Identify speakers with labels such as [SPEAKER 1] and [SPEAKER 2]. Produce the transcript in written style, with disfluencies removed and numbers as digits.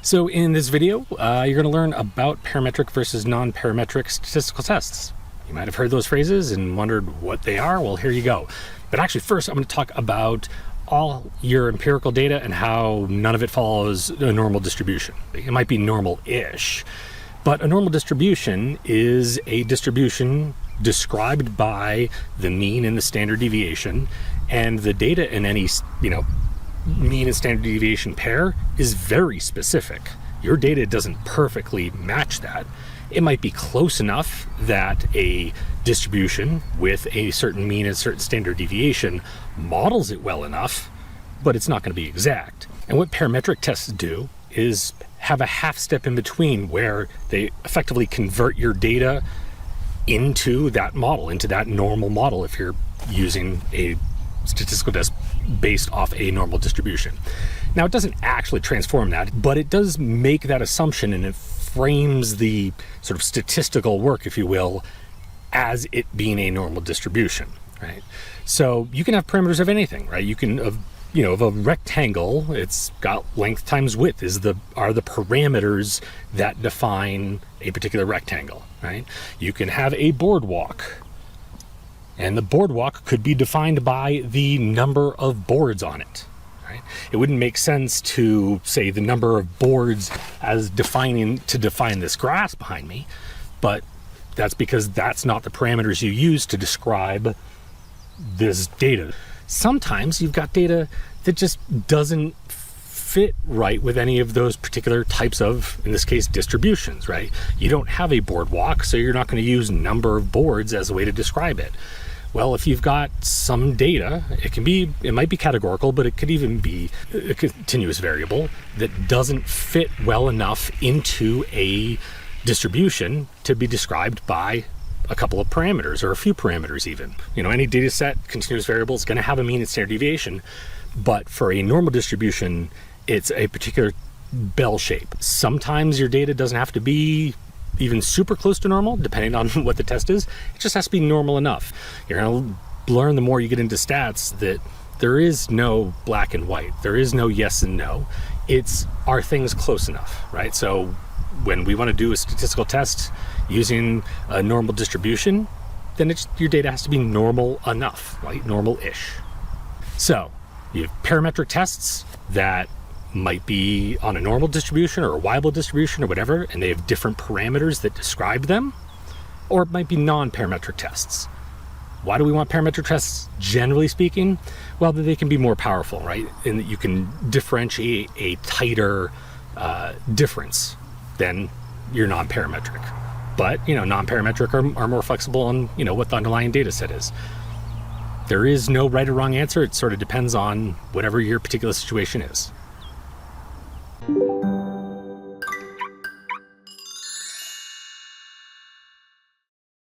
[SPEAKER 1] So in this video, you're going to learn about parametric versus non-parametric statistical tests. You might have heard those phrases and wondered what they are. Well, here you go. But actually, first, I'm going to talk about all your empirical data and how none of it follows a normal distribution. It might be normal-ish, but a normal distribution is a distribution described by the mean and the standard deviation, and the data in any, mean and standard deviation pair is very specific. Your data doesn't perfectly match that. It might be close enough that a distribution with a certain mean and certain standard deviation models it well enough, but it's not going to be exact. And what parametric tests do is have a half step in between where they effectively convert your data into that model, into that normal model if you're using a statistical test based off a normal distribution. Now, it doesn't actually transform that, but it does make that assumption, and it frames the sort of statistical work, if you will, as it being a normal distribution, right? So you can have parameters of anything, right? You can, of a rectangle, it's got length times width are the parameters that define a particular rectangle, right? You can have a boardwalk, and the boardwalk could be defined by the number of boards on it, right? It wouldn't make sense to say the number of boards as define this grass behind me, but that's because that's not the parameters you use to describe this data. Sometimes you've got data that just doesn't fit right with any of those particular types of, in this case, distributions, right? You don't have a boardwalk, so you're not going to use number of boards as a way to describe it. Well, if you've got some data, it might be categorical, but it could even be a continuous variable that doesn't fit well enough into a distribution to be described by a couple of parameters or a few parameters even. Any data set, continuous variable, is going to have a mean and standard deviation, but for a normal distribution, it's a particular bell shape. Sometimes your data doesn't have to be even super close to normal, depending on what the test is. It just has to be normal enough. You're going to learn the more you get into stats that there is no black and white. There is no yes and no. Are things close enough, right? So when we want to do a statistical test using a normal distribution, then your data has to be normal enough, right? Normal-ish. So you have parametric tests that might be on a normal distribution or a Weibull distribution or whatever, and they have different parameters that describe them, or it might be non-parametric tests. Why do we want parametric tests, generally speaking? Well, they can be more powerful, right? In that you can differentiate a tighter difference than your non-parametric. But, non-parametric are more flexible on, what the underlying data set is. There is no right or wrong answer. It sort of depends on whatever your particular situation is.